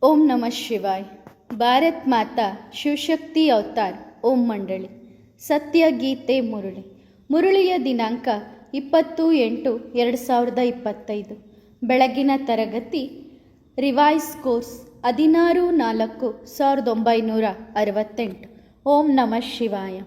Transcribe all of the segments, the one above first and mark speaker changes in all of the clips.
Speaker 1: ಓಂ ನಮಃ ಶಿವಾಯ್. ಭಾರತ್ ಮಾತಾ ಶಿವಶಕ್ತಿ ಅವತಾರ್ ಓಂ ಮಂಡಳಿ. ಸತ್ಯಗೀತೆ ಮುರಳಿಯ ದಿನಾಂಕ 20/8/2025. ಬೆಳಗಿನ ತರಗತಿ ರಿವೈಸ್ ಕೋರ್ಸ್ 16/4/1968. ಓಂ ನಮಃ ಶಿವಾಯ.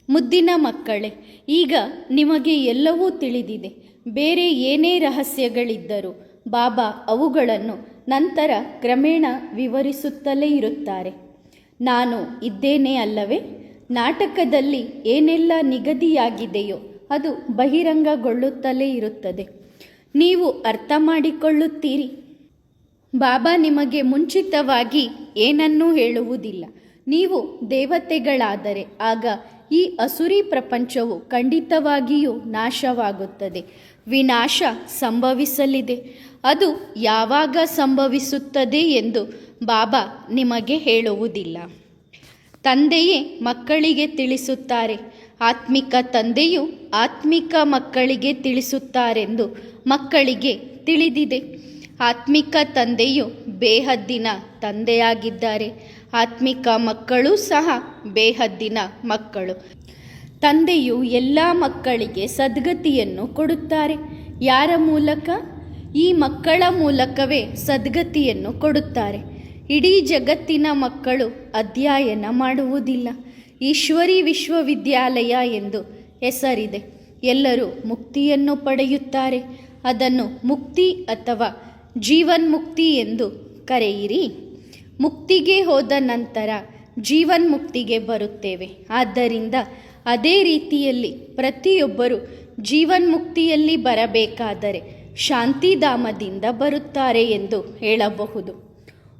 Speaker 1: ಮುದ್ದಿನ ಮಕ್ಕಳೇ, ಈಗ ನಿಮಗೆ ಎಲ್ಲವೂ ತಿಳಿದಿದೆ. ಬೇರೆ ಏನೇ ರಹಸ್ಯಗಳಿದ್ದರೂ ಬಾಬಾ ಅವುಗಳನ್ನು ನಂತರ ಕ್ರಮೇಣ ವಿವರಿಸುತ್ತಲೇ ಇರುತ್ತಾರೆ. ನಾನು ಇದ್ದೇನೆ ಅಲ್ಲವೇ? ನಾಟಕದಲ್ಲಿ ಏನೆಲ್ಲ ನಿಗದಿಯಾಗಿದೆಯೋ ಅದು ಬಹಿರಂಗಗೊಳ್ಳುತ್ತಲೇ ಇರುತ್ತದೆ. ನೀವು ಅರ್ಥ ಮಾಡಿಕೊಳ್ಳುತ್ತೀರಿ. ಬಾಬಾ ನಿಮಗೆ ಮುಂಚಿತವಾಗಿ ಏನನ್ನೂ ಹೇಳುವುದಿಲ್ಲ. ನೀವು ದೇವತೆಗಳಾದರೆ ಆಗ ಈ ಅಸುರಿ ಪ್ರಪಂಚವು ಖಂಡಿತವಾಗಿಯೂ ನಾಶವಾಗುತ್ತದೆ. ವಿನಾಶ ಸಂಭವಿಸಲಿದೆ. ಅದು ಯಾವಾಗ ಸಂಭವಿಸುತ್ತದೆ ಎಂದು ಬಾಬಾ ನಿಮಗೆ ಹೇಳುವುದಿಲ್ಲ. ತಂದೆಯೇ ಮಕ್ಕಳಿಗೆ ತಿಳಿಸುತ್ತಾರೆ. ಆತ್ಮಿಕ ತಂದೆಯು ಆತ್ಮಿಕ ಮಕ್ಕಳಿಗೆ ತಿಳಿಸುತ್ತಾರೆಂದು ಮಕ್ಕಳಿಗೆ ತಿಳಿದಿದೆ. ಆತ್ಮಿಕ ತಂದೆಯು ಬೇಹದ್ದಿನ ತಂದೆಯಾಗಿದ್ದಾರೆ. ಆತ್ಮಿಕ ಮಕ್ಕಳು ಸಹ ಬೇಹದ್ದಿನ ಮಕ್ಕಳು. ತಂದೆಯು ಎಲ್ಲ ಮಕ್ಕಳಿಗೆ ಸದ್ಗತಿಯನ್ನು ಕೊಡುತ್ತಾರೆ. ಯಾರ ಮೂಲಕ? ಈ ಮಕ್ಕಳ ಮೂಲಕವೇ ಸದ್ಗತಿಯನ್ನು ಕೊಡುತ್ತಾರೆ. ಇಡೀ ಜಗತ್ತಿನ ಮಕ್ಕಳು ಅಧ್ಯಯನ ಮಾಡುವುದಿಲ್ಲ. ಈಶ್ವರಿ ವಿಶ್ವವಿದ್ಯಾಲಯ ಎಂದು ಹೆಸರಿದೆ. ಎಲ್ಲರೂ ಮುಕ್ತಿಯನ್ನು ಪಡೆಯುತ್ತಾರೆ. ಅದನ್ನು ಮುಕ್ತಿ ಅಥವಾ ಜೀವನ್ಮುಕ್ತಿ ಎಂದು ಕರೆಯಿರಿ. ಮುಕ್ತಿಗೆ ಹೋದ ನಂತರ ಜೀವನ್ಮುಕ್ತಿಗೆ ಬರುತ್ತೇವೆ. ಆದ್ದರಿಂದ ಅದೇ ರೀತಿಯಲ್ಲಿ ಪ್ರತಿಯೊಬ್ಬರು ಜೀವನ್ಮುಕ್ತಿಯಲ್ಲಿ ಬರಬೇಕಾದರೆ ಶಾಂತಿಧಾಮದಿಂದ ಬರುತ್ತಾರೆ ಎಂದು ಹೇಳಬಹುದು.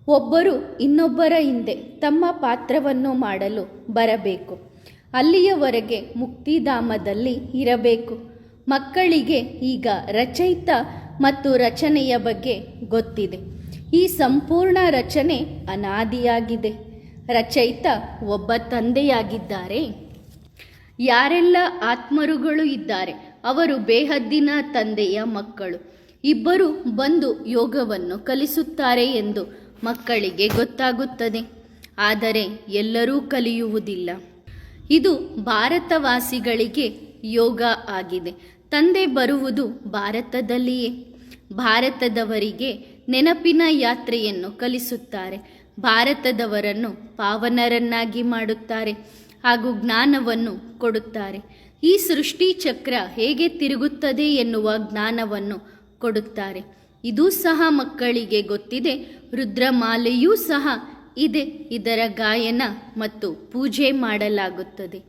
Speaker 1: ಒಬ್ಬರು ಇನ್ನೊಬ್ಬರ ಹಿಂದೆ ತಮ್ಮ ಪಾತ್ರವನ್ನು ಮಾಡಲು ಬರಬೇಕು. ಅಲ್ಲಿಯವರೆಗೆ ಮುಕ್ತಿಧಾಮದಲ್ಲಿ ಇರಬೇಕು. ಮಕ್ಕಳಿಗೆ ಈಗ ರಚಯಿತ ಮತ್ತು ರಚನೆಯ ಬಗ್ಗೆ ಗೊತ್ತಿದೆ. ಈ ಸಂಪೂರ್ಣ ರಚನೆ ಅನಾದಿಯಾಗಿದೆ. ರಚಯಿತ ಒಬ್ಬ ತಂದೆಯಾಗಿದ್ದಾರೆ. ಯಾರೆಲ್ಲ ಆತ್ಮರುಗಳು ಇದ್ದಾರೆ ಅವರು ಬೇಹದ್ದಿನ ತಂದೆಯ ಮಕ್ಕಳು. ಇಬ್ಬರು ಬಂದು ಯೋಗವನ್ನು ಕಲಿಸುತ್ತಾರೆ ಎಂದು ಮಕ್ಕಳಿಗೆ ಗೊತ್ತಾಗುತ್ತದೆ. ಆದರೆ ಎಲ್ಲರೂ ಕಲಿಯುವುದಿಲ್ಲ. ಇದು ಭಾರತವಾಸಿಗಳಿಗೆ ಯೋಗ ಆಗಿದೆ. ತಂದೆ ಬರುವುದು ಭಾರತದಲ್ಲಿಯೇ. ಭಾರತದವರಿಗೆ ನೆನಪಿನ ಯಾತ್ರೆಯನ್ನು ಕಲಿಸುತ್ತಾರೆ. ಭಾರತದವರನ್ನು ಪಾವನರನ್ನಾಗಿ ಮಾಡುತ್ತಾರೆ ಹಾಗೂ ಜ್ಞಾನವನ್ನು ಕೊಡುತ್ತಾರೆ. ಈ ಸೃಷ್ಟಿ ಚಕ್ರ ಹೇಗೆ ತಿರುಗುತ್ತದೆ ಎನ್ನುವ ಜ್ಞಾನವನ್ನು ಕೊಡುತ್ತಾರೆ. ಇದೂ ಸಹ ಮಕ್ಕಳಿಗೆ ಗೊತ್ತಿದೆ. ರುದ್ರಮಾಲೆಯೂ ಸಹ ಇದೆ. ಇದರ ಗಾಯನ ಮತ್ತು ಪೂಜೆ ಮಾಡಲಾಗುತ್ತದೆ.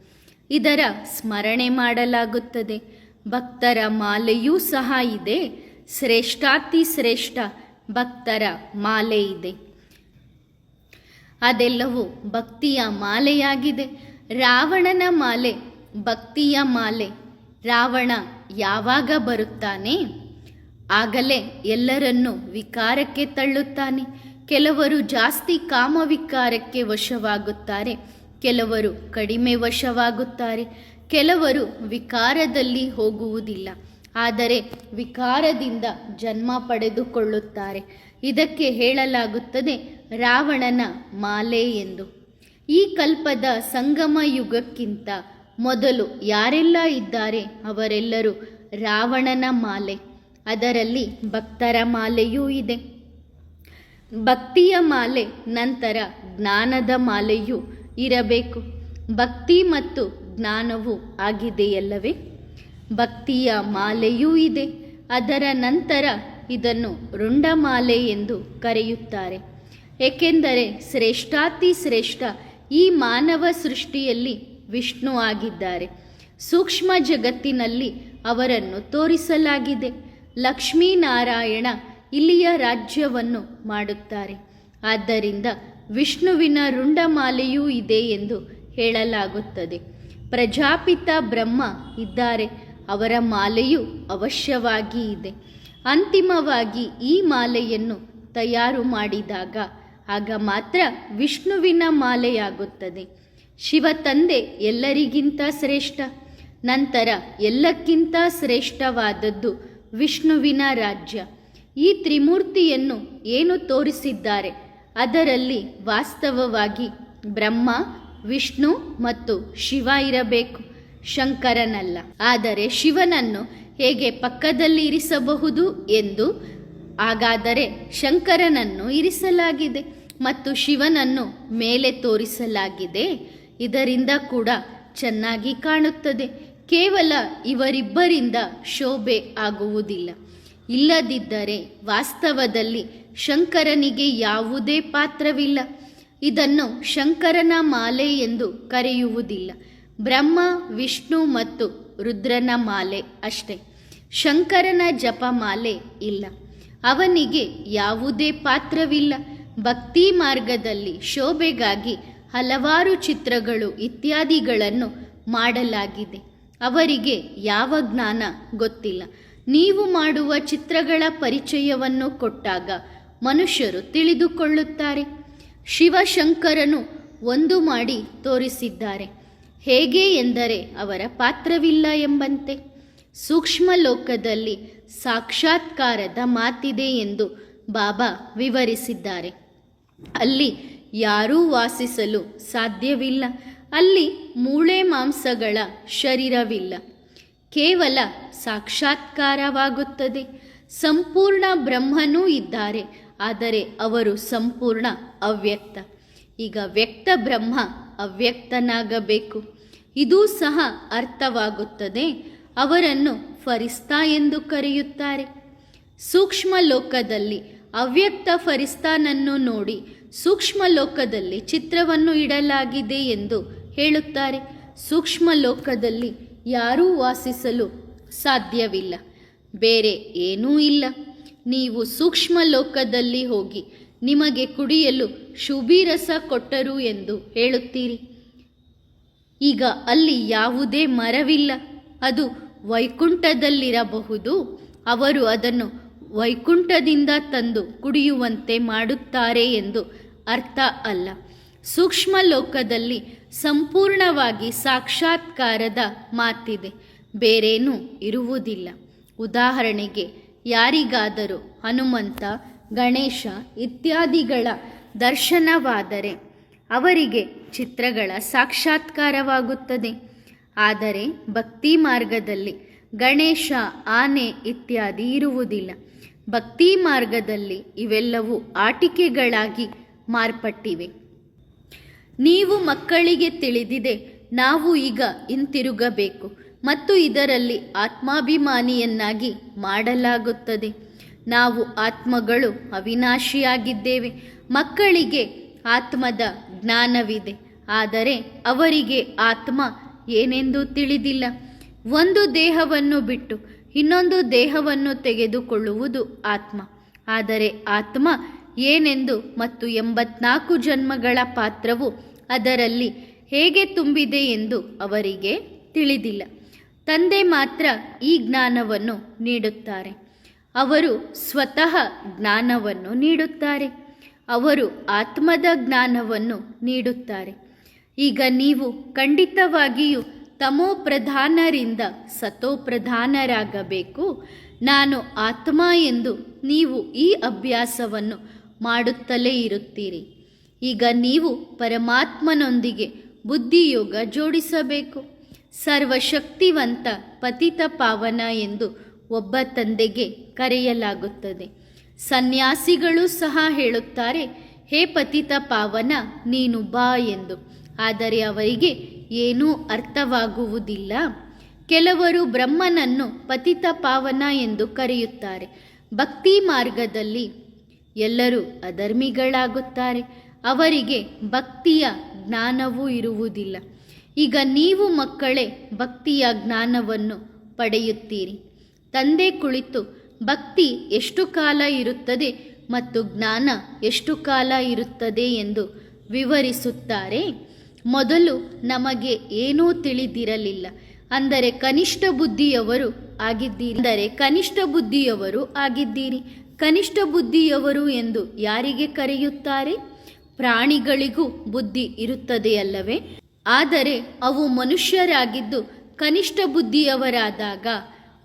Speaker 1: ಇದರ ಸ್ಮರಣೆ ಮಾಡಲಾಗುತ್ತದೆ. ಭಕ್ತರ ಮಾಲೆಯೂ ಸಹ ಇದೆ. ಶ್ರೇಷ್ಠಾತಿ ಶ್ರೇಷ್ಠ ಭಕ್ತರ ಮಾಲೆ ಇದೆ. ಅದೆಲ್ಲವೂ ಭಕ್ತಿಯ ಮಾಲೆಯಾಗಿದೆ. ರಾವಣನ ಮಾಲೆ ಭಕ್ತಿಯ ಮಾಲೆ. ರಾವಣ ಯಾವಾಗ ಬರುತ್ತಾನೆ? ಆಗಲೇ ಎಲ್ಲರನ್ನೂ ವಿಕಾರಕ್ಕೆ ತಳ್ಳುತ್ತಾನೆ. ಕೆಲವರು ಜಾಸ್ತಿ ಕಾಮವಿಕಾರಕ್ಕೆ ವಶವಾಗುತ್ತಾರೆ. ಕೆಲವರು ಕಡಿಮೆ ವಶವಾಗುತ್ತಾರೆ. ಕೆಲವರು ವಿಕಾರದಲ್ಲಿ ಹೋಗುವುದಿಲ್ಲ, ಆದರೆ ವಿಕಾರದಿಂದ ಜನ್ಮ ಪಡೆದುಕೊಳ್ಳುತ್ತಾರೆ. ಇದಕ್ಕೆ ಹೇಳಲಾಗುತ್ತದೆ ರಾವಣನ ಮಾಲೆ ಎಂದು. ಈ ಕಲ್ಪದ ಸಂಗಮ ಯುಗಕ್ಕಿಂತ ಮೊದಲು ಯಾರೆಲ್ಲ ಇದ್ದಾರೆ ಅವರೆಲ್ಲರೂ ರಾವಣನ ಮಾಲೆ. ಅದರಲ್ಲಿ ಭಕ್ತರ ಮಾಲೆಯೂ ಇದೆ. ಭಕ್ತಿಯ ಮಾಲೆ ನಂತರ ಜ್ಞಾನದ ಮಾಲೆಯೂ ಇರಬೇಕು. ಭಕ್ತಿ ಮತ್ತು ಜ್ಞಾನವೂ ಆಗಿದೆಯಲ್ಲವೇ? ಭಕ್ತಿಯ ಮಾಲೆಯೂ ಇದೆ. ಅದರ ನಂತರ ಇದನ್ನು ರುಂಡಮಾಲೆ ಎಂದು ಕರೆಯುತ್ತಾರೆ. ಏಕೆಂದರೆ ಶ್ರೇಷ್ಠಾತಿ ಶ್ರೇಷ್ಠ ಈ ಮಾನವ ಸೃಷ್ಟಿಯಲ್ಲಿ ವಿಷ್ಣು ಆಗಿದ್ದಾರೆ. ಸೂಕ್ಷ್ಮ ಜಗತ್ತಿನಲ್ಲಿ ಅವರನ್ನು ತೋರಿಸಲಾಗಿದೆ. ಲಕ್ಷ್ಮೀನಾರಾಯಣ ಇಲ್ಲಿಯ ರಾಜ್ಯವನ್ನು ಮಾಡುತ್ತಾರೆ. ಆದ್ದರಿಂದ ವಿಷ್ಣುವಿನ ರುಂಡಮಾಲೆಯೂ ಇದೆ ಎಂದು ಹೇಳಲಾಗುತ್ತದೆ. ಪ್ರಜಾಪಿತ ಬ್ರಹ್ಮ ಇದ್ದಾರೆ. ಅವರ ಮಾಲೆಯೂ ಅವಶ್ಯವಾಗಿ ಇದೆ. ಅಂತಿಮವಾಗಿ ಈ ಮಾಲೆಯನ್ನು ತಯಾರು ಮಾಡಿದಾಗ ಆಗ ಮಾತ್ರ ವಿಷ್ಣುವಿನ ಮಾಲೆಯಾಗುತ್ತದೆ. ಶಿವ ತಂದೆ ಎಲ್ಲರಿಗಿಂತ ಶ್ರೇಷ್ಠ. ನಂತರ ಎಲ್ಲಕ್ಕಿಂತ ಶ್ರೇಷ್ಠವಾದದ್ದು ವಿಷ್ಣುವಿನ ರಾಜ್ಯ. ಈ ತ್ರಿಮೂರ್ತಿಯನ್ನು ಏನು ತೋರಿಸಿದ್ದಾರೆ ಅದರಲ್ಲಿ ವಾಸ್ತವವಾಗಿ ಬ್ರಹ್ಮ, ವಿಷ್ಣು ಮತ್ತು ಶಿವ ಇರಬೇಕು, ಶಂಕರನಲ್ಲ. ಆದರೆ ಶಿವನನ್ನು ಹೇಗೆ ಪಕ್ಕದಲ್ಲಿ ಇರಿಸಬಹುದು ಎಂದು, ಹಾಗಾದರೆ ಶಂಕರನನ್ನು ಇರಿಸಲಾಗಿದೆ ಮತ್ತು ಶಿವನನ್ನು ಮೇಲೆ ತೋರಿಸಲಾಗಿದೆ. ಇದರಿಂದ ಕೂಡ ಚೆನ್ನಾಗಿ ಕಾಣುತ್ತದೆ. ಕೇವಲ ಇವರಿಬ್ಬರಿಂದ ಶೋಭೆ ಆಗುವುದಿಲ್ಲ. ಇಲ್ಲದಿದ್ದರೆ ವಾಸ್ತವದಲ್ಲಿ ಶಂಕರನಿಗೆ ಯಾವುದೇ ಪಾತ್ರವಿಲ್ಲ. ಇದನ್ನು ಶಂಕರನ ಮಾಲೆ ಎಂದು ಕರೆಯುವುದಿಲ್ಲ. ಬ್ರಹ್ಮ, ವಿಷ್ಣು ಮತ್ತು ರುದ್ರನ ಮಾಲೆ ಅಷ್ಟೇ. ಶಂಕರನ ಜಪಮಾಲೆ ಇಲ್ಲ. ಅವನಿಗೆ ಯಾವುದೇ ಪಾತ್ರವಿಲ್ಲ. ಭಕ್ತಿ ಮಾರ್ಗದಲ್ಲಿ ಶೋಭೆಗಾಗಿ ಹಲವಾರು ಚಿತ್ರಗಳು ಇತ್ಯಾದಿಗಳನ್ನು ಮಾಡಲಾಗಿದೆ. ಅವರಿಗೆ ಯಾವ ಜ್ಞಾನ ಗೊತ್ತಿಲ್ಲ. ನೀವು ಮಾಡುವ ಚಿತ್ರಗಳ ಪರಿಚಯವನ್ನು ಕೊಟ್ಟಾಗ ಮನುಷ್ಯರು ತಿಳಿದುಕೊಳ್ಳುತ್ತಾರೆ. ಶಿವಶಂಕರನು ಒಂದು ಮಾಡಿ ತೋರಿಸಿದ್ದಾರೆ. ಹೇಗೆ ಎಂದರೆ ಅವರ ಪಾತ್ರವಿಲ್ಲ ಎಂಬಂತೆ. ಸೂಕ್ಷ್ಮ ಲೋಕದಲ್ಲಿ ಸಾಕ್ಷಾತ್ಕಾರದ ಮಾತಿದೆ ಎಂದು ಬಾಬಾ ವಿವರಿಸಿದ್ದಾರೆ. ಅಲ್ಲಿ ಯಾರೂ ವಾಸಿಸಲು ಸಾಧ್ಯವಿಲ್ಲ. ಅಲ್ಲಿ ಮೂಳೆ ಮಾಂಸಗಳ ಶರೀರವಿಲ್ಲ. ಕೇವಲ ಸಾಕ್ಷಾತ್ಕಾರವಾಗುತ್ತದೆ. ಸಂಪೂರ್ಣ ಬ್ರಹ್ಮನೂ ಇದ್ದಾರೆ, ಆದರೆ ಅವರು ಸಂಪೂರ್ಣ ಅವ್ಯಕ್ತ. ಈಗ ವ್ಯಕ್ತ ಬ್ರಹ್ಮ ಅವ್ಯಕ್ತನಾಗಬೇಕು. ಇದೂ ಸಹ ಅರ್ಥವಾಗುತ್ತದೆ. ಅವರನ್ನು ಫರಿಸ್ತಾ ಎಂದು ಕರೆಯುತ್ತಾರೆ. ಸೂಕ್ಷ್ಮ ಲೋಕದಲ್ಲಿ ಅವ್ಯಕ್ತ ಫರಿಸ್ತಾನನ್ನು ನೋಡಿ ಸೂಕ್ಷ್ಮ ಲೋಕದಲ್ಲಿ ಚಿತ್ರವನ್ನು ಇಡಲಾಗಿದೆ ಎಂದು ಹೇಳುತ್ತಾರೆ. ಸೂಕ್ಷ್ಮ ಲೋಕದಲ್ಲಿ ಯಾರೂ ವಾಸಿಸಲು ಸಾಧ್ಯವಿಲ್ಲ. ಬೇರೆ ಏನೂ ಇಲ್ಲ. ನೀವು ಸೂಕ್ಷ್ಮ ಲೋಕದಲ್ಲಿ ಹೋಗಿ ನಿಮಗೆ ಕುಡಿಯಲು ಶುಭಿರಸ ಕೊಟ್ಟರು ಎಂದು ಹೇಳುತ್ತೀರಿ. ಈಗ ಅಲ್ಲಿ ಯಾವುದೇ ಮರವಿಲ್ಲ. ಅದು ವೈಕುಂಠದಲ್ಲಿರಬಹುದು. ಅವರು ಅದನ್ನು ವೈಕುಂಠದಿಂದ ತಂದು ಕುಡಿಯುವಂತೆ ಮಾಡುತ್ತಾರೆ ಎಂದು ಅರ್ಥ ಅಲ್ಲ. ಸೂಕ್ಷ್ಮ ಲೋಕದಲ್ಲಿ ಸಂಪೂರ್ಣವಾಗಿ ಸಾಕ್ಷಾತ್ಕಾರದ ಮಾತಿದೆ. ಬೇರೇನೂ ಇರುವುದಿಲ್ಲ. ಉದಾಹರಣೆಗೆ, ಯಾರಿಗಾದರೂ ಹನುಮಂತ, ಗಣೇಶ ಇತ್ಯಾದಿಗಳ ದರ್ಶನವಾದರೆ ಅವರಿಗೆ ಚಿತ್ರಗಳ ಸಾಕ್ಷಾತ್ಕಾರವಾಗುತ್ತದೆ. ಆದರೆ ಭಕ್ತಿ ಮಾರ್ಗದಲ್ಲಿ ಗಣೇಶ, ಆನೆ ಇತ್ಯಾದಿ ಇರುವುದಿಲ್ಲ. ಭಕ್ತಿ ಮಾರ್ಗದಲ್ಲಿ ಇವೆಲ್ಲವೂ ಆಟಿಕೆಗಳಾಗಿ ಮಾರ್ಪಟ್ಟಿವೆ. ನೀವು ಮಕ್ಕಳಿಗೆ ತಿಳಿದಿದೆ, ನಾವು ಈಗ ಹಿಂತಿರುಗಬೇಕು ಮತ್ತು ಇದರಲ್ಲಿ ಆತ್ಮಾಭಿಮಾನಿಯನ್ನಾಗಿ ಮಾಡಲಾಗುತ್ತದೆ. ನಾವು ಆತ್ಮಗಳು ಅವಿನಾಶಿಯಾಗಿದ್ದೇವೆ. ಮಕ್ಕಳಿಗೆ ಆತ್ಮದ ಜ್ಞಾನವಿದೆ, ಆದರೆ ಅವರಿಗೆ ಆತ್ಮ ಏನೆಂದು ತಿಳಿದಿಲ್ಲ. ಒಂದು ದೇಹವನ್ನು ಬಿಟ್ಟು ಇನ್ನೊಂದು ದೇಹವನ್ನು ತೆಗೆದುಕೊಳ್ಳುವುದು ಆತ್ಮ. ಆದರೆ ಆತ್ಮ ಏನೆಂದು ಮತ್ತು 84 ಜನ್ಮಗಳ ಪಾತ್ರವು ಅದರಲ್ಲಿ ಹೇಗೆ ತುಂಬಿದೆ ಎಂದು ಅವರಿಗೆ ತಿಳಿದಿಲ್ಲ. ತಂದೆ ಮಾತ್ರ ಈ ಜ್ಞಾನವನ್ನು ನೀಡುತ್ತಾರೆ. ಅವರು ಸ್ವತಃ ಜ್ಞಾನವನ್ನು ನೀಡುತ್ತಾರೆ. ಅವರು ಆತ್ಮದ ಜ್ಞಾನವನ್ನು ನೀಡುತ್ತಾರೆ. ಈಗ ನೀವು ಖಂಡಿತವಾಗಿಯೂ ತಮೋಪ್ರಧಾನರಿಂದ ಸತೋಪ್ರಧಾನರಾಗಬೇಕು. ನಾನು ಆತ್ಮ ಎಂದು ನೀವು ಈ ಅಭ್ಯಾಸವನ್ನು ಮಾಡುತ್ತಲೇ ಇರುತ್ತೀರಿ. ಈಗ ನೀವು ಪರಮಾತ್ಮನೊಂದಿಗೆ ಬುದ್ಧಿಯೋಗ ಜೋಡಿಸಬೇಕು. ಸರ್ವಶಕ್ತಿವಂತ ಪತಿತ ಪಾವನ ಎಂದು ಒಬ್ಬ ತಂದೆಗೆ ಕರೆಯಲಾಗುತ್ತದೆ. ಸನ್ಯಾಸಿಗಳು ಸಹ ಹೇಳುತ್ತಾರೆ, ಹೇ ಪತಿತ ಪಾವನ, ನೀನು ಬಾ ಎಂದು. ಆದರೆ ಅವರಿಗೆ ಏನೂ ಅರ್ಥವಾಗುವುದಿಲ್ಲ. ಕೆಲವರು ಬ್ರಹ್ಮನನ್ನು ಪತಿತ ಪಾವನ ಎಂದು ಕರೆಯುತ್ತಾರೆ. ಭಕ್ತಿ ಮಾರ್ಗದಲ್ಲಿ ಎಲ್ಲರೂ ಅಧರ್ಮಿಗಳಾಗುತ್ತಾರೆ. ಅವರಿಗೆ ಭಕ್ತಿಯ ಜ್ಞಾನವೂ ಇರುವುದಿಲ್ಲ. ಈಗ ನೀವು ಮಕ್ಕಳೇ ಭಕ್ತಿಯ ಜ್ಞಾನವನ್ನು ಪಡೆಯುತ್ತೀರಿ. ತಂದೆ ಕುಳಿತು ಭಕ್ತಿ ಎಷ್ಟು ಕಾಲ ಇರುತ್ತದೆ ಮತ್ತು ಜ್ಞಾನ ಎಷ್ಟು ಕಾಲ ಇರುತ್ತದೆ ಎಂದು ವಿವರಿಸುತ್ತಾರೆ. ಮೊದಲು ನಮಗೆ ಏನೂ ತಿಳಿದಿರಲಿಲ್ಲ. ಅಂದರೆ ಕನಿಷ್ಠ ಬುದ್ಧಿಯವರು ಆಗಿದ್ದೀರಿ. ಕನಿಷ್ಠ ಬುದ್ಧಿಯವರು ಎಂದು ಯಾರಿಗೆ ಕರೆಯುತ್ತಾರೆ? ಪ್ರಾಣಿಗಳಿಗೂ ಬುದ್ಧಿ ಇರುತ್ತದೆಯಲ್ಲವೇ? ಆದರೆ ಅವು ಮನುಷ್ಯರಾಗಿದ್ದು ಕನಿಷ್ಠ ಬುದ್ಧಿಯವರಾದಾಗ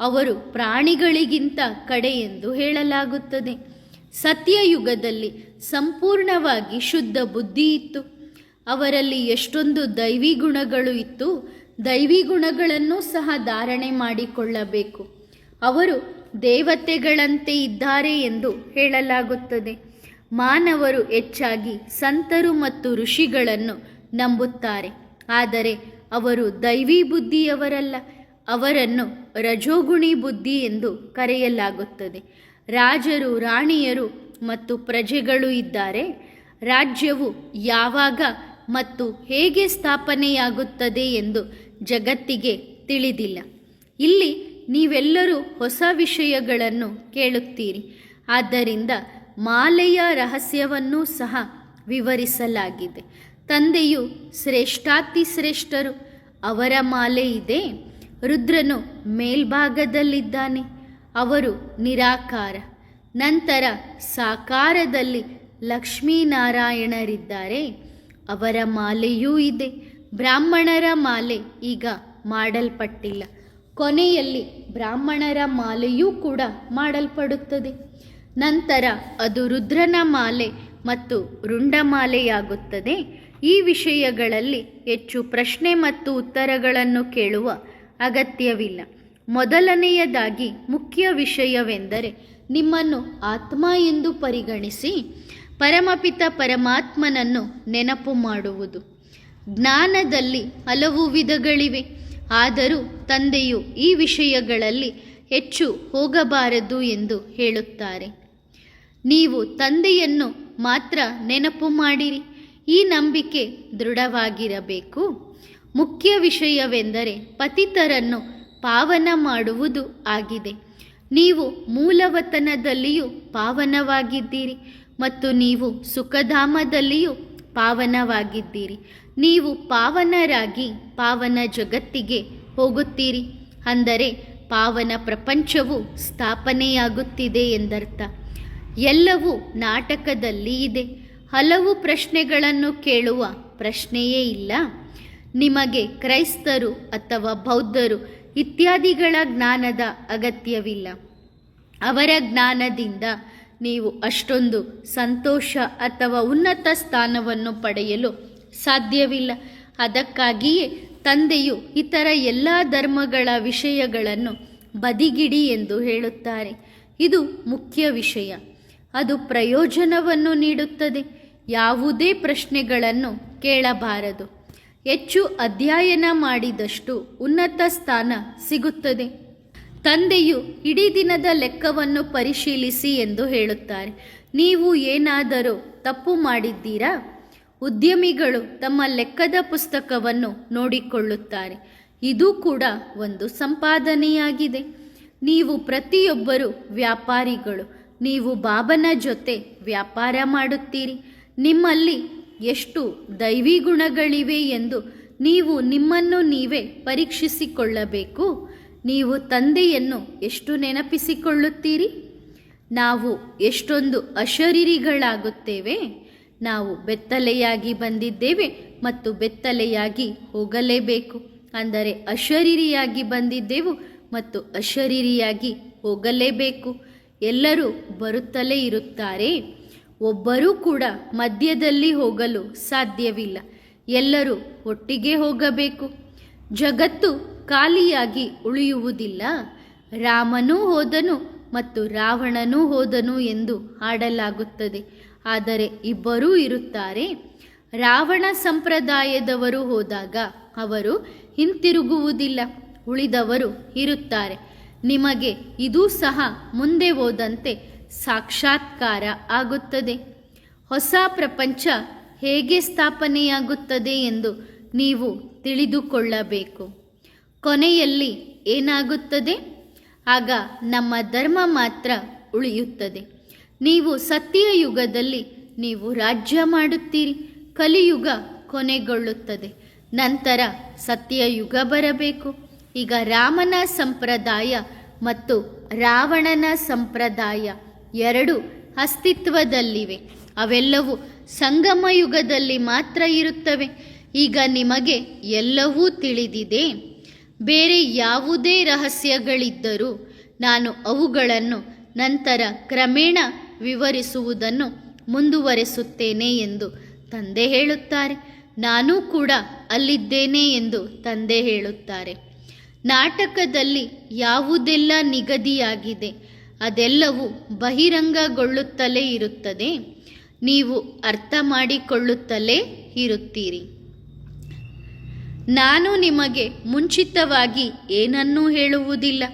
Speaker 1: ಅವರು ಪ್ರಾಣಿಗಳಿಗಿಂತ ಕಡೆ ಎಂದು ಹೇಳಲಾಗುತ್ತದೆ. ಸತ್ಯಯುಗದಲ್ಲಿ ಸಂಪೂರ್ಣವಾಗಿ ಶುದ್ಧ ಬುದ್ಧಿ ಇತ್ತು. ಅವರಲ್ಲಿ ಎಷ್ಟೊಂದು ದೈವಿ ಗುಣಗಳು ಇತ್ತು. ದೈವಿ ಗುಣಗಳನ್ನು ಸಹ ಧಾರಣೆ ಮಾಡಿಕೊಳ್ಳಬೇಕು. ಅವರು ದೇವತೆಗಳಂತೆ ಇದ್ದಾರೆ ಎಂದು ಹೇಳಲಾಗುತ್ತದೆ. ಮಾನವರು ಹೆಚ್ಚಾಗಿ ಸಂತರು ಮತ್ತು ಋಷಿಗಳನ್ನು ನಂಬುತ್ತಾರೆ, ಆದರೆ ಅವರು ದೈವಿ ಬುದ್ಧಿಯವರಲ್ಲ. ಅವರನ್ನು ರಜೋಗುಣಿ ಬುದ್ಧಿ ಎಂದು ಕರೆಯಲಾಗುತ್ತದೆ. ರಾಜರು, ರಾಣಿಯರು ಮತ್ತು ಪ್ರಜೆಗಳು ಇದ್ದಾರೆ. ರಾಜ್ಯವು ಯಾವಾಗ ಮತ್ತು ಹೇಗೆ ಸ್ಥಾಪನೆಯಾಗುತ್ತದೆ ಎಂದು ಜಗತ್ತಿಗೆ ತಿಳಿದಿಲ್ಲ. ಇಲ್ಲಿ ನೀವೆಲ್ಲರೂ ಹೊಸ ವಿಷಯಗಳನ್ನು ಕೇಳುತ್ತೀರಿ. ಆದ್ದರಿಂದ ಮಾಲೆಯ ರಹಸ್ಯವನ್ನೂ ಸಹ ವಿವರಿಸಲಾಗಿದೆ. ತಂದೆಯು ಶ್ರೇಷ್ಠಾತಿಶ್ರೇಷ್ಠರು. ಅವರ ಮಾಲೆ ಇದೆ. ರುದ್ರನು ಮೇಲ್ಭಾಗದಲ್ಲಿದ್ದಾನೆ. ಅವರು ನಿರಾಕಾರ. ನಂತರ ಸಾಕಾರದಲ್ಲಿ ಲಕ್ಷ್ಮೀನಾರಾಯಣರಿದ್ದಾರೆ. ಅವರ ಮಾಲೆಯೂ ಇದೆ. ಬ್ರಾಹ್ಮಣರ ಮಾಲೆ ಈಗ ಮಾಡಲ್ಪಟ್ಟಿಲ್ಲ. ಕೊನೆಯಲ್ಲಿ ಬ್ರಾಹ್ಮಣರ ಮಾಲೆಯೂ ಕೂಡ ಮಾಡಲ್ಪಡುತ್ತದೆ. ನಂತರ ಅದು ರುದ್ರನ ಮಾಲೆ ಮತ್ತು ರುಂಡಮಾಲೆಯಾಗುತ್ತದೆ. ಈ ವಿಷಯಗಳಲ್ಲಿ ಹೆಚ್ಚು ಪ್ರಶ್ನೆ ಮತ್ತು ಉತ್ತರಗಳನ್ನು ಕೇಳುವ ಅಗತ್ಯವಿಲ್ಲ. ಮೊದಲನೆಯದಾಗಿ ಮುಖ್ಯ ವಿಷಯವೆಂದರೆ ನಿಮ್ಮನ್ನು ಆತ್ಮ ಎಂದು ಪರಿಗಣಿಸಿ ಪರಮಪಿತ ಪರಮಾತ್ಮನನ್ನು ನೆನಪು ಮಾಡುವುದು. ಜ್ಞಾನದಲ್ಲಿ ಹಲವು ವಿಧಗಳಿವೆ, ಆದರೂ ತಂದೆಯು ಈ ವಿಷಯಗಳಲ್ಲಿ ಹೆಚ್ಚು ಹೋಗಬಾರದು ಎಂದು ಹೇಳುತ್ತಾರೆ. ನೀವು ತಂದೆಯನ್ನು ಮಾತ್ರ ನೆನಪು ಮಾಡಿರಿ. ಈ ನಂಬಿಕೆ ದೃಢವಾಗಿರಬೇಕು. ಮುಖ್ಯ ವಿಷಯವೆಂದರೆ ಪತಿತರನ್ನು ಪಾವನ ಮಾಡುವುದು ಆಗಿದೆ. ನೀವು ಮೂಲವತನದಲ್ಲಿಯೂ ಪಾವನವಾಗಿದ್ದೀರಿ ಮತ್ತು ನೀವು ಸುಖಧಾಮದಲ್ಲಿಯೂ ಪಾವನವಾಗಿದ್ದೀರಿ. ನೀವು ಪಾವನರಾಗಿ ಪಾವನ ಜಗತ್ತಿಗೆ ಹೋಗುತ್ತೀರಿ, ಅಂದರೆ ಪಾವನ ಪ್ರಪಂಚವು ಸ್ಥಾಪನೆಯಾಗುತ್ತಿದೆ ಎಂದರ್ಥ. ಎಲ್ಲವೂ ನಾಟಕದಲ್ಲಿ ಇದೆ. ಹಲವು ಪ್ರಶ್ನೆಗಳನ್ನು ಕೇಳುವ ಪ್ರಶ್ನೆಯೇ ಇಲ್ಲ. ನಿಮಗೆ ಕ್ರೈಸ್ತರು ಅಥವಾ ಬೌದ್ಧರು ಇತ್ಯಾದಿಗಳ ಜ್ಞಾನದ ಅಗತ್ಯವಿಲ್ಲ. ಅವರ ಜ್ಞಾನದಿಂದ ನೀವು ಅಷ್ಟೊಂದು ಸಂತೋಷ ಅಥವಾ ಉನ್ನತ ಸ್ಥಾನವನ್ನು ಪಡೆಯಲು ಸಾಧ್ಯವಿಲ್ಲ. ಅದಕ್ಕಾಗಿಯೇ ತಂದೆಯು ಇತರ ಎಲ್ಲ ಧರ್ಮಗಳ ವಿಷಯಗಳನ್ನು ಬದಿಗಿಡಿ ಎಂದು ಹೇಳುತ್ತಾರೆ. ಇದು ಮುಖ್ಯ ವಿಷಯ. ಅದು ಪ್ರಯೋಜನವನ್ನು ನೀಡುತ್ತದೆ. ಯಾವುದೇ ಪ್ರಶ್ನೆಗಳನ್ನು ಕೇಳಬಾರದು. ಹೆಚ್ಚು ಅಧ್ಯಯನ ಮಾಡಿದಷ್ಟು ಉನ್ನತ ಸ್ಥಾನ ಸಿಗುತ್ತದೆ. ತಂದೆಯು ಇಡೀ ದಿನದ ಲೆಕ್ಕವನ್ನು ಪರಿಶೀಲಿಸಿ ಎಂದು ಹೇಳುತ್ತಾರೆ. ನೀವು ಏನಾದರೂ ತಪ್ಪು ಮಾಡಿದ್ದೀರಾ? ಉದ್ಯಮಿಗಳು ತಮ್ಮ ಲೆಕ್ಕದ ಪುಸ್ತಕವನ್ನು ನೋಡಿಕೊಳ್ಳುತ್ತಾರೆ. ಇದು ಕೂಡ ಒಂದು ಸಂಪಾದನೆಯಾಗಿದೆ. ನೀವು ಪ್ರತಿಯೊಬ್ಬರು ವ್ಯಾಪಾರಿಗಳು. ನೀವು ಬಾಬನ ಜೊತೆ ವ್ಯಾಪಾರ ಮಾಡುತ್ತೀರಿ. ನಿಮ್ಮಲ್ಲಿ ಎಷ್ಟು ದೈವಿ ಗುಣಗಳಿವೆ ಎಂದು ನೀವು ನಿಮ್ಮನ್ನು ನೀವೇ ಪರೀಕ್ಷಿಸಿಕೊಳ್ಳಬೇಕು. ನೀವು ತಂದೆಯನ್ನು ಎಷ್ಟು ನೆನಪಿಸಿಕೊಳ್ಳುತ್ತೀರಿ? ನಾವು ಎಷ್ಟೊಂದು ಅಶರೀರಿಗಳಾಗುತ್ತೇವೆ. ನಾವು ಬೆತ್ತಲೆಯಾಗಿ ಬಂದಿದ್ದೇವೆ ಮತ್ತು ಬೆತ್ತಲೆಯಾಗಿ ಹೋಗಲೇಬೇಕು. ಅಂದರೆ ಅಶರೀರಿಯಾಗಿ ಬಂದಿದ್ದೆವು ಮತ್ತು ಅಶರೀರಿಯಾಗಿ ಹೋಗಲೇಬೇಕು. ಎಲ್ಲರೂ ಬರುತ್ತಲೇ ಇರುತ್ತಾರೆ. ಒಬ್ಬರೂ ಕೂಡ ಮಧ್ಯದಲ್ಲಿ ಹೋಗಲು ಸಾಧ್ಯವಿಲ್ಲ. ಎಲ್ಲರೂ ಒಟ್ಟಿಗೆ ಹೋಗಬೇಕು. ಜಗತ್ತು ಖಾಲಿಯಾಗಿ ಉಳಿಯುವುದಿಲ್ಲ. ರಾಮನೂ ಹೋದನು ಮತ್ತು ರಾವಣನೂ ಹೋದನು ಎಂದು ಹಾಡಲಾಗುತ್ತದೆ, ಆದರೆ ಇಬ್ಬರೂ ಇರುತ್ತಾರೆ. ರಾವಣ ಸಂಪ್ರದಾಯದವರು ಹೋದಾಗ ಅವರು ಹಿಂತಿರುಗುವುದಿಲ್ಲ, ಉಳಿದವರು ಇರುತ್ತಾರೆ. ನಿಮಗೆ ಇದೂ ಸಹ ಮುಂದೆ ಹೋದಂತೆ ಸಾಕ್ಷಾತ್ಕಾರ ಆಗುತ್ತದೆ. ಹೊಸ ಪ್ರಪಂಚ ಹೇಗೆ ಸ್ಥಾಪನೆಯಾಗುತ್ತದೆ ಎಂದು ನೀವು ತಿಳಿದುಕೊಳ್ಳಬೇಕು. ಕೊನೆಯಲ್ಲಿ ಏನಾಗುತ್ತದೆ? ಆಗ ನಮ್ಮ ಧರ್ಮ ಮಾತ್ರ ಉಳಿಯುತ್ತದೆ. ನೀವು ಸತ್ಯಯುಗದಲ್ಲಿ ನೀವು ರಾಜ್ಯ ಮಾಡುತ್ತೀರಿ. ಕಲಿಯುಗ ಕೊನೆಗೊಳ್ಳುತ್ತದೆ. ನಂತರ ಸತ್ಯಯುಗ ಬರಬೇಕು. ಈಗ ರಾಮನ ಸಂಪ್ರದಾಯ ಮತ್ತು ರಾವಣನ ಸಂಪ್ರದಾಯ ಎರಡು ಅಸ್ತಿತ್ವದಲ್ಲಿವೆ. ಅವೆಲ್ಲವೂ ಸಂಗಮ ಯುಗದಲ್ಲಿ ಮಾತ್ರ ಇರುತ್ತವೆ. ಈಗ ನಿಮಗೆ ಎಲ್ಲವೂ ತಿಳಿದಿದೆ. ಬೇರೆ ಯಾವುದೇ ರಹಸ್ಯಗಳಿದ್ದರೂ ನಾನು ಅವುಗಳನ್ನು ನಂತರ ಕ್ರಮೇಣ ವಿವರಿಸುವುದನ್ನು ಮುಂದುವರೆಸುತ್ತೇನೆ ಎಂದು ತಂದೆ ಹೇಳುತ್ತಾರೆ. ನಾನೂ ಕೂಡ ಅಲ್ಲಿದ್ದೇನೆ ಎಂದು ತಂದೆ ಹೇಳುತ್ತಾರೆ. ನಾಟಕದಲ್ಲಿ ಯಾವುದೆಲ್ಲ ನಿಗದಿಯಾಗಿದೆ ಅದೆಲ್ಲವೂ ಬಹಿರಂಗಗೊಳ್ಳುತ್ತಲೇ ಇರುತ್ತದೆ. ನೀವು ಅರ್ಥ ಮಾಡಿಕೊಳ್ಳುತ್ತಲೇ ಇರುತ್ತೀರಿ. ನಾನು ನಿಮಗೆ ಮುಂಚಿತವಾಗಿ ಏನನ್ನೂ ಹೇಳುವುದಿಲ್ಲ.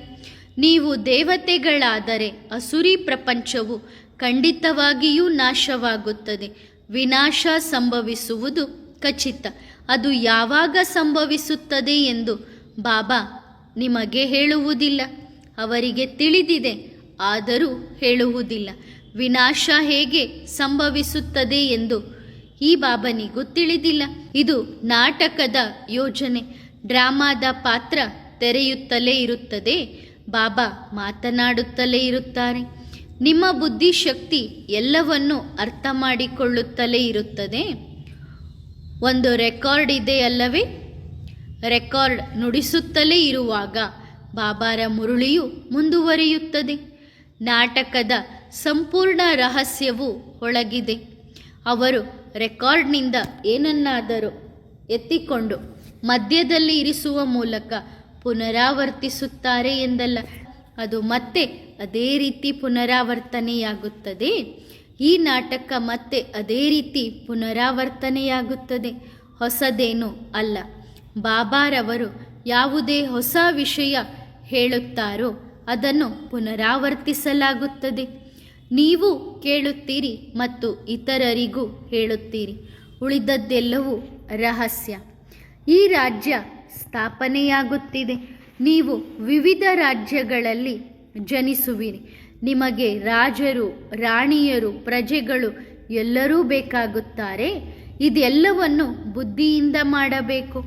Speaker 1: ನೀವು ದೇವತೆಗಳಾದರೆ ಅಸುರಿ ಪ್ರಪಂಚವು ಖಂಡಿತವಾಗಿಯೂ ನಾಶವಾಗುತ್ತದೆ. ವಿನಾಶ ಸಂಭವಿಸುವುದು ಖಚಿತ. ಅದು ಯಾವಾಗ ಸಂಭವಿಸುತ್ತದೆ ಎಂದು ಬಾಬಾ ನಿಮಗೆ ಹೇಳುವುದಿಲ್ಲ. ಅವರಿಗೆ ತಿಳಿದಿದೆ, ಆದರೂ ಹೇಳುವುದಿಲ್ಲ. ವಿನಾಶ ಹೇಗೆ ಸಂಭವಿಸುತ್ತದೆ ಎಂದು ಈ ಬಾಬನಿಗೂ ತಿಳಿದಿಲ್ಲ. ಇದು ನಾಟಕದ ಯೋಜನೆ. ಡ್ರಾಮಾದ ಪಾತ್ರ ತೆರೆಯುತ್ತಲೇ ಇರುತ್ತದೆ. ಬಾಬಾ ಮಾತನಾಡುತ್ತಲೇ ಇರುತ್ತಾರೆ. ನಿಮ್ಮ ಬುದ್ಧಿಶಕ್ತಿ ಎಲ್ಲವನ್ನೂ ಅರ್ಥ ಮಾಡಿಕೊಳ್ಳುತ್ತಲೇ ಇರುತ್ತದೆ. ಒಂದು ರೆಕಾರ್ಡ್ ಇದೆ ಅಲ್ಲವೇ? ರೆಕಾರ್ಡ್ ನುಡಿಸುತ್ತಲೇ ಇರುವಾಗ ಬಾಬಾರ ಮುರುಳಿಯು ಮುಂದುವರಿಯುತ್ತದೆ. ನಾಟಕದ ಸಂಪೂರ್ಣ ರಹಸ್ಯವು ಒಳಗಿದೆ. ಅವರು ರೆಕಾರ್ಡ್ನಿಂದ ಏನನ್ನಾದರೂ ಎತ್ತಿಕೊಂಡು ಮಧ್ಯದಲ್ಲಿ ಇರಿಸುವ ಮೂಲಕ ಪುನರಾವರ್ತಿಸುತ್ತಾರೆ ಎಂದಲ್ಲ. ಅದು ಮತ್ತೆ ಅದೇ ರೀತಿ ಪುನರಾವರ್ತನೆಯಾಗುತ್ತದೆ. ಈ ನಾಟಕ ಮತ್ತೆ ಅದೇ ರೀತಿ ಪುನರಾವರ್ತನೆಯಾಗುತ್ತದೆ. ಹೊಸದೇನೂ ಅಲ್ಲ. ಬಾಬಾರವರು ಯಾವುದೇ ಹೊಸ ವಿಷಯ ಹೇಳುತ್ತಾರೋ ಅದನ್ನು ಪುನರಾವರ್ತಿಸಲಾಗುತ್ತದೆ. ನೀವು ಕೇಳುತ್ತೀರಿ ಮತ್ತು ಇತರರಿಗೂ ಹೇಳುತ್ತೀರಿ. ಉಳಿದದ್ದೆಲ್ಲವೂ ರಹಸ್ಯ. ಈ ರಾಜ್ಯ ಸ್ಥಾಪನೆಯಾಗುತ್ತಿದೆ. ನೀವು ವಿವಿಧ ರಾಜ್ಯಗಳಲ್ಲಿ ಜನಿಸುವಿರಿ. ನಿಮಗೆ ರಾಜರು, ರಾಣಿಯರು, ಪ್ರಜೆಗಳು ಎಲ್ಲರೂ ಬೇಕಾಗುತ್ತಾರೆ. ಇದೆಲ್ಲವನ್ನು ಬುದ್ಧಿಯಿಂದ ಮಾಡಬೇಕು.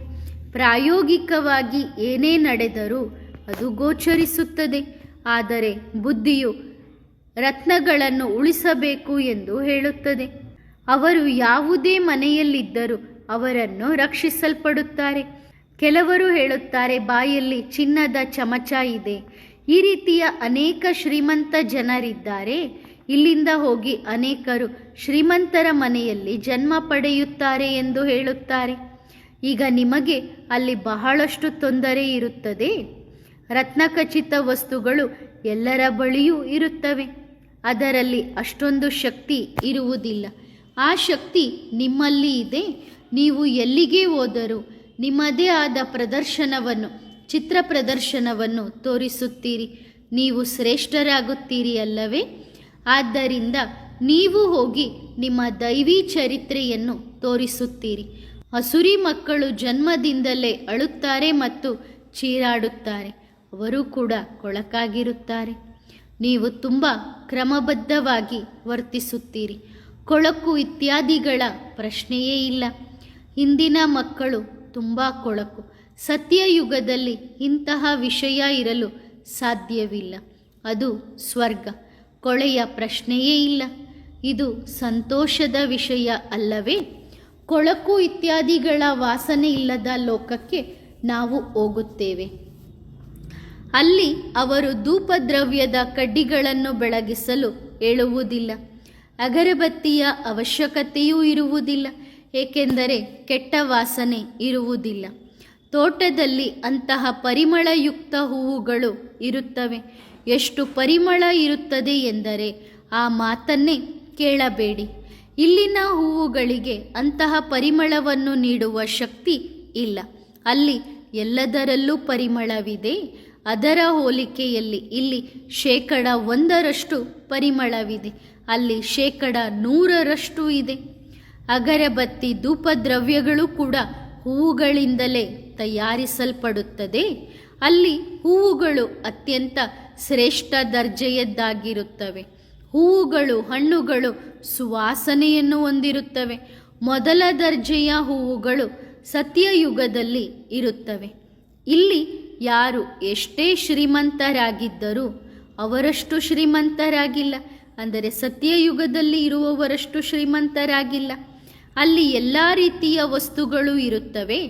Speaker 1: ಪ್ರಾಯೋಗಿಕವಾಗಿ ಏನೇ ನಡೆದರೂ ಅದು ಗೋಚರಿಸುತ್ತದೆ. ಆದರೆ ಬುದ್ಧಿಯು ರತ್ನಗಳನ್ನು ಉಳಿಸಬೇಕು ಎಂದು ಹೇಳುತ್ತದೆ. ಅವರು ಯಾವುದೇ ಮನೆಯಲ್ಲಿದ್ದರೂ ಅವರನ್ನು ರಕ್ಷಿಸಲ್ಪಡುತ್ತಾರೆ. ಕೆಲವರು ಹೇಳುತ್ತಾರೆ, ಬಾಯಲ್ಲಿ ಚಿನ್ನದ ಚಮಚ ಇದೆ. ಈ ರೀತಿಯ ಅನೇಕ ಶ್ರೀಮಂತ ಜನರಿದ್ದಾರೆ. ಇಲ್ಲಿಂದ ಹೋಗಿ ಅನೇಕರು ಶ್ರೀಮಂತರ ಮನೆಯಲ್ಲಿ ಜನ್ಮ ಪಡೆಯುತ್ತಾರೆ ಎಂದು ಹೇಳುತ್ತಾರೆ. ಈಗ ನಿಮಗೆ ಅಲ್ಲಿ ಬಹಳಷ್ಟು ತೊಂದರೆ ಇರುತ್ತದೆ. ರತ್ನಖಚಿತ ವಸ್ತುಗಳು ಎಲ್ಲರ ಬಳಿಯೂ ಇರುತ್ತವೆ. ಅದರಲ್ಲಿ ಅಷ್ಟೊಂದು ಶಕ್ತಿ ಇರುವುದಿಲ್ಲ. ಆ ಶಕ್ತಿ ನಿಮ್ಮಲ್ಲಿ ಇದೆ. ನೀವು ಎಲ್ಲಿಗೆ ಹೋದರೂ ನಿಮ್ಮದೇ ಆದ ಪ್ರದರ್ಶನವನ್ನು, ಚಿತ್ರ ಪ್ರದರ್ಶನವನ್ನು ತೋರಿಸುತ್ತೀರಿ. ನೀವು ಶ್ರೇಷ್ಠರಾಗುತ್ತೀರಿ ಅಲ್ಲವೇ? ಆದ್ದರಿಂದ ನೀವು ಹೋಗಿ ನಿಮ್ಮ ದೈವಿ ಚರಿತ್ರೆಯನ್ನು ತೋರಿಸುತ್ತೀರಿ. ಅಸುರಿ ಮಕ್ಕಳು ಜನ್ಮದಿಂದಲೇ ಅಳುತ್ತಾರೆ ಮತ್ತು ಚೀರಾಡುತ್ತಾರೆ. ಅವರು ಕೂಡ ಕೊಳಕಾಗಿರುತ್ತಾರೆ. ನೀವು ತುಂಬ ಕ್ರಮಬದ್ಧವಾಗಿ ವರ್ತಿಸುತ್ತೀರಿ. ಕೊಳಕು ಇತ್ಯಾದಿಗಳ ಪ್ರಶ್ನೆಯೇ ಇಲ್ಲ. ಇಂದಿನ ಮಕ್ಕಳು ತುಂಬ ಕೊಳಕು. ಸತ್ಯಯುಗದಲ್ಲಿ ಇಂತಹ ವಿಷಯ ಇರಲು ಸಾಧ್ಯವಿಲ್ಲ. ಅದು ಸ್ವರ್ಗ. ಕೊಳೆಯ ಪ್ರಶ್ನೆಯೇ ಇಲ್ಲ. ಇದು ಸಂತೋಷದ ವಿಷಯ ಅಲ್ಲವೇ? ಕೊಳಕು ಇತ್ಯಾದಿಗಳ ವಾಸನೆ ಇಲ್ಲದ ಲೋಕಕ್ಕೆ ನಾವು ಹೋಗುತ್ತೇವೆ. ಅಲ್ಲಿ ಅವರು ಧೂಪದ್ರವ್ಯದ ಕಡ್ಡಿಗಳನ್ನು ಬೆಳಗಿಸಲು ಹೇಳುವುದಿಲ್ಲ. ಅಗರಬತ್ತಿಯ ಅವಶ್ಯಕತೆಯೂ ಇರುವುದಿಲ್ಲ, ಏಕೆಂದರೆ ಕೆಟ್ಟ ವಾಸನೆ ಇರುವುದಿಲ್ಲ. ತೋಟದಲ್ಲಿ ಅಂತಹ ಪರಿಮಳಯುಕ್ತ ಹೂವುಗಳು ಇರುತ್ತವೆ. ಎಷ್ಟು ಪರಿಮಳ ಇರುತ್ತದೆ ಎಂದರೆ ಆ ಮಾತನ್ನೇ ಕೇಳಬೇಡಿ. ಇಲ್ಲಿನ ಹೂವುಗಳಿಗೆ ಅಂತಹ ಪರಿಮಳವನ್ನು ನೀಡುವ ಶಕ್ತಿ ಇಲ್ಲ. ಅಲ್ಲಿ ಎಲ್ಲದರಲ್ಲೂ ಪರಿಮಳವಿದೆ. ಅದರ ಹೋಲಿಕೆಯಲ್ಲಿ ಇಲ್ಲಿ 1% ಪರಿಮಳವಿದೆ. ಅಲ್ಲಿ 100% ಇದೆ. ಅಗರಬತ್ತಿ, ಧೂಪದ್ರವ್ಯಗಳು ಕೂಡ ಹೂವುಗಳಿಂದಲೇ ತಯಾರಿಸಲ್ಪಡುತ್ತದೆ. ಅಲ್ಲಿ ಹೂವುಗಳು ಅತ್ಯಂತ ಶ್ರೇಷ್ಠ ದರ್ಜೆಯದ್ದಾಗಿರುತ್ತವೆ. ಹೂವುಗಳು, ಹಣ್ಣುಗಳು ಸುವಾಸನೆಯನ್ನು ಹೊಂದಿರುತ್ತವೆ. ಮೊದಲ ದರ್ಜೆಯ ಹೂವುಗಳು ಸತ್ಯಯುಗದಲ್ಲಿ ಇರುತ್ತವೆ. ಇಲ್ಲಿ ಯಾರು ಎಷ್ಟೇ ಶ್ರೀಮಂತರಾಗಿದ್ದರೂ ಅವರಷ್ಟು ಶ್ರೀಮಂತರಾಗಿಲ್ಲ. ಅಂದರೆ ಸತ್ಯಯುಗದಲ್ಲಿ ಇರುವವರಷ್ಟು ಶ್ರೀಮಂತರಾಗಿಲ್ಲ. ಅಲ್ಲಿ ಎಲ್ಲ ರೀತಿಯ ವಸ್ತುಗಳು ಇರುತ್ತವೆ.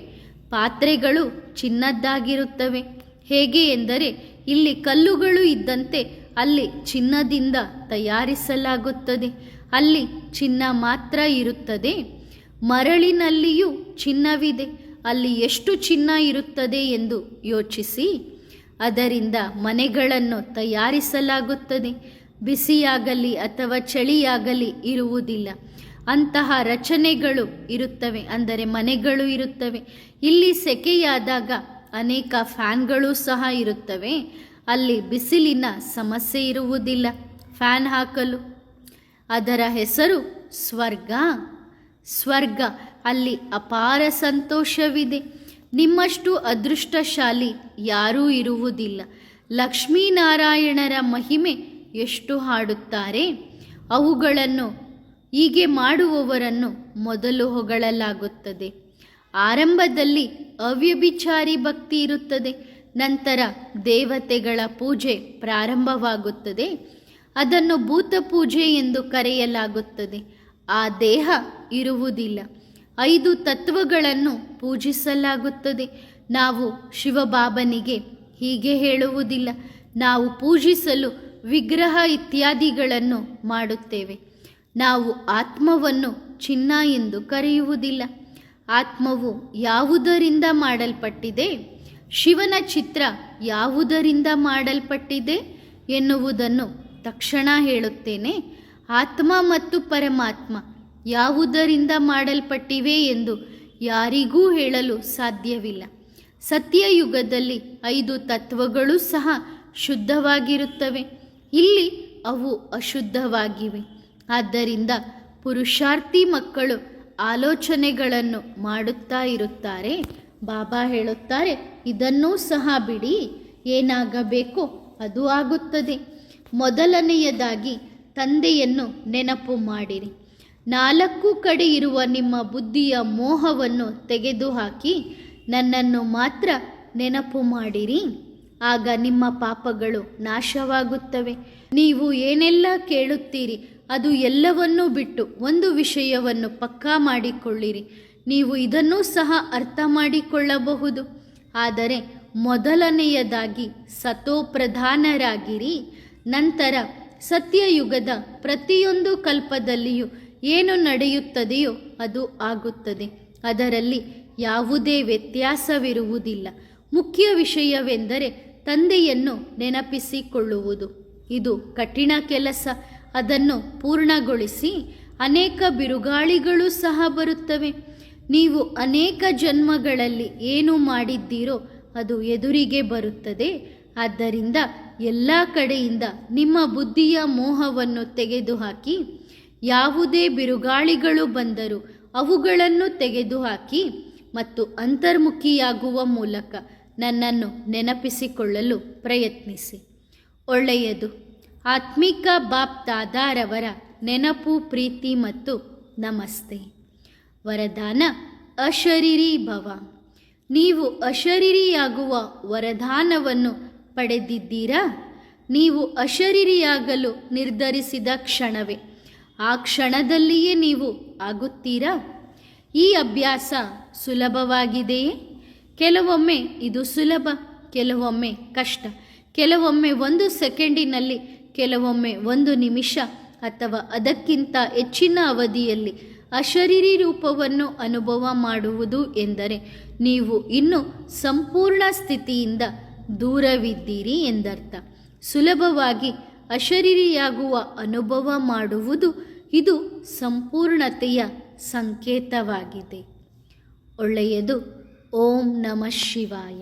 Speaker 1: ಪಾತ್ರೆಗಳು ಚಿನ್ನದ್ದಾಗಿರುತ್ತವೆ. ಹೇಗೆ ಎಂದರೆ ಇಲ್ಲಿ ಕಲ್ಲುಗಳು ಇದ್ದಂತೆ ಅಲ್ಲಿ ಚಿನ್ನದಿಂದ ತಯಾರಿಸಲಾಗುತ್ತದೆ. ಅಲ್ಲಿ ಚಿನ್ನ ಮಾತ್ರ ಇರುತ್ತದೆ. ಮರಳಿನಲ್ಲಿಯೂ ಚಿನ್ನವಿದೆ. ಅಲ್ಲಿ ಎಷ್ಟು ಚಿನ್ನ ಇರುತ್ತದೆ ಎಂದು ಯೋಚಿಸಿ. ಅದರಿಂದ ಮನೆಗಳನ್ನು ತಯಾರಿಸಲಾಗುತ್ತದೆ. ಬಿಸಿಯಾಗಲಿ ಅಥವಾ ಚಳಿಯಾಗಲಿ ಇರುವುದಿಲ್ಲ. ಅಂತಹ ರಚನೆಗಳು ಇರುತ್ತವೆ, ಅಂದರೆ ಮನೆಗಳು ಇರುತ್ತವೆ. ಇಲ್ಲಿ ಸೆಕೆಯಾದಾಗ ಅನೇಕ ಫ್ಯಾನ್ಗಳು ಸಹ ಇರುತ್ತವೆ. ಅಲ್ಲಿ ಬಿಸಿಲಿನ ಸಮಸ್ಯೆ ಇರುವುದಿಲ್ಲ ಫ್ಯಾನ್ ಹಾಕಲು. ಅದರ ಹೆಸರು ಸ್ವರ್ಗ. ಸ್ವರ್ಗ, ಅಲ್ಲಿ ಅಪಾರ ಸಂತೋಷವಿದೆ. ನಿಮ್ಮಷ್ಟು ಅದೃಷ್ಟಶಾಲಿ ಯಾರೂ ಇರುವುದಿಲ್ಲ. ಲಕ್ಷ್ಮೀನಾರಾಯಣರ ಮಹಿಮೆ ಎಷ್ಟು ಹಾಡುತ್ತಾರೆ. ಅವುಗಳನ್ನು ಹೀಗೆ ಮಾಡುವವರನ್ನು ಮೊದಲು ಹೊಗಳಲಾಗುತ್ತದೆ. ಆರಂಭದಲ್ಲಿ ಅವ್ಯಭಿಚಾರಿ ಭಕ್ತಿ ಇರುತ್ತದೆ. ನಂತರ ದೇವತೆಗಳ ಪೂಜೆ ಪ್ರಾರಂಭವಾಗುತ್ತದೆ. ಅದನ್ನು ಭೂತ ಪೂಜೆ ಎಂದು ಕರೆಯಲಾಗುತ್ತದೆ. ಆ ದೇಹ ಇರುವುದಿಲ್ಲ. 5 ತತ್ವಗಳನ್ನು ಪೂಜಿಸಲಾಗುತ್ತದೆ. ನಾವು ಶಿವಬಾಬನಿಗೆ ಹೀಗೆ ಹೇಳುವುದಿಲ್ಲ. ನಾವು ಪೂಜಿಸಲು ವಿಗ್ರಹ ಇತ್ಯಾದಿಗಳನ್ನು ಮಾಡುತ್ತೇವೆ. ನಾವು ಆತ್ಮವನ್ನು ಚಿನ್ನ ಎಂದು ಕರೆಯುವುದಿಲ್ಲ. ಆತ್ಮವು ಯಾವುದರಿಂದ ಮಾಡಲ್ಪಟ್ಟಿದೆ, ಶಿವನ ಚಿತ್ರ ಯಾವುದರಿಂದ ಮಾಡಲ್ಪಟ್ಟಿದೆ ಎನ್ನುವುದನ್ನು ತಕ್ಷಣ ಹೇಳುತ್ತೇನೆ. ಆತ್ಮ ಮತ್ತು ಪರಮಾತ್ಮ ಯಾವುದರಿಂದ ಮಾಡಲ್ಪಟ್ಟಿವೆ ಎಂದು ಯಾರಿಗೂ ಹೇಳಲು ಸಾಧ್ಯವಿಲ್ಲ. ಸತ್ಯಯುಗದಲ್ಲಿ 5 ತತ್ವಗಳು ಸಹ ಶುದ್ಧವಾಗಿರುತ್ತವೆ. ಇಲ್ಲಿ ಅವು ಅಶುದ್ಧವಾಗಿವೆ. ಆದ್ದರಿಂದ ಪುರುಷಾರ್ಥಿ ಮಕ್ಕಳು ಆಲೋಚನೆಗಳನ್ನು ಮಾಡುತ್ತಾ ಇರುತ್ತಾರೆ. ಬಾಬಾ ಹೇಳುತ್ತಾರೆ, ಇದನ್ನೂ ಸಹ ಬಿಡಿ, ಏನಾಗಬೇಕೋ ಅದು ಆಗುತ್ತದೆ. ಮೊದಲನೆಯದಾಗಿ ತಂದೆಯನ್ನು ನೆನಪು ಮಾಡಿರಿ. 4 ಕಡೆ ಇರುವ ನಿಮ್ಮ ಬುದ್ಧಿಯ ಮೋಹವನ್ನು ತೆಗೆದುಹಾಕಿ ನನ್ನನ್ನು ಮಾತ್ರ ನೆನಪು ಮಾಡಿರಿ. ಆಗ ನಿಮ್ಮ ಪಾಪಗಳು ನಾಶವಾಗುತ್ತವೆ. ನೀವು ಏನೆಲ್ಲ ಕೇಳುತ್ತೀರಿ ಅದು ಎಲ್ಲವನ್ನೂ ಬಿಟ್ಟು ಒಂದು ವಿಷಯವನ್ನು ಪಕ್ಕಾ ಮಾಡಿಕೊಳ್ಳಿರಿ. ನೀವು ಇದನ್ನೂ ಸಹ ಅರ್ಥ ಮಾಡಿಕೊಳ್ಳಬಹುದು. ಆದರೆ ಮೊದಲನೆಯದಾಗಿ ಸತೋಪ್ರಧಾನರಾಗಿರಿ. ನಂತರ ಸತ್ಯಯುಗದ ಪ್ರತಿಯೊಂದು ಕಲ್ಪದಲ್ಲಿಯೂ ಏನು ನಡೆಯುತ್ತದೆಯೋ ಅದು ಆಗುತ್ತದೆ. ಅದರಲ್ಲಿ ಯಾವುದೇ ವ್ಯತ್ಯಾಸವಿರುವುದಿಲ್ಲ. ಮುಖ್ಯ ವಿಷಯವೆಂದರೆ ತಂದೆಯನ್ನು ನೆನಪಿಸಿಕೊಳ್ಳುವುದು. ಇದು ಕಠಿಣ ಕೆಲಸ. ಅದನ್ನು ಪೂರ್ಣಗೊಳಿಸಿ. ಅನೇಕ ಬಿರುಗಾಳಿಗಳು ಸಹ ಬರುತ್ತವೆ. ನೀವು ಅನೇಕ ಜನ್ಮಗಳಲ್ಲಿ ಏನು ಮಾಡಿದ್ದೀರೋ ಅದು ಎದುರಿಗೆ ಬರುತ್ತದೆ. ಆದ್ದರಿಂದ ಎಲ್ಲ ಕಡೆಯಿಂದ ನಿಮ್ಮ ಬುದ್ಧಿಯ ಮೋಹವನ್ನು ತೆಗೆದುಹಾಕಿ. ಯಾವುದೇ ಬಿರುಗಾಳಿಗಳು ಬಂದರೂ ಅವುಗಳನ್ನು ತೆಗೆದುಹಾಕಿ ಮತ್ತು ಅಂತರ್ಮುಖಿಯಾಗುವ ಮೂಲಕ ನನ್ನನ್ನು ನೆನಪಿಸಿಕೊಳ್ಳಲು ಪ್ರಯತ್ನಿಸಿ. ಒಳ್ಳೆಯದು. ಆತ್ಮಿಕ ಬಾಪ್ ದಾದಾರವರ ನೆನಪು, ಪ್ರೀತಿ ಮತ್ತು ನಮಸ್ತೆ. ವರದಾನ: ಅಶರೀರಿ ಭವ. ನೀವು ಅಶರೀರಿಯಾಗುವ ವರದಾನವನ್ನು ಪಡೆದಿದ್ದೀರಾ? ನೀವು ಅಶರೀರಿಯಾಗಲು ನಿರ್ಧರಿಸಿದ ಕ್ಷಣವೇ ಆ ಕ್ಷಣದಲ್ಲಿಯೇ ನೀವು ಆಗುತ್ತೀರಾ? ಈ ಅಭ್ಯಾಸ ಸುಲಭವಾಗಿದೆಯೇ? ಕೆಲವೊಮ್ಮೆ ಇದು ಸುಲಭ, ಕೆಲವೊಮ್ಮೆ ಕಷ್ಟ. ಕೆಲವೊಮ್ಮೆ 1 ಸೆಕೆಂಡಿನಲ್ಲಿ, ಕೆಲವೊಮ್ಮೆ 1 ನಿಮಿಷ ಅಥವಾ ಅದಕ್ಕಿಂತ ಹೆಚ್ಚಿನ ಅವಧಿಯಲ್ಲಿ ಅಶರೀರಿ ರೂಪವನ್ನು ಅನುಭವ ಮಾಡುವುದು ಎಂದರೆ ನೀವು ಇನ್ನೂ ಸಂಪೂರ್ಣ ಸ್ಥಿತಿಯಿಂದ ದೂರವಿದ್ದೀರಿ ಎಂದರ್ಥ. ಸುಲಭವಾಗಿ ಅಶರೀರಿಯಾಗುವ ಅನುಭವ ಮಾಡುವುದು ಇದು ಸಂಪೂರ್ಣತೆಯ ಸಂಕೇತವಾಗಿದೆ. ಒಳ್ಳೆಯದು. ಓಂ ನಮಃ ಶಿವಾಯ.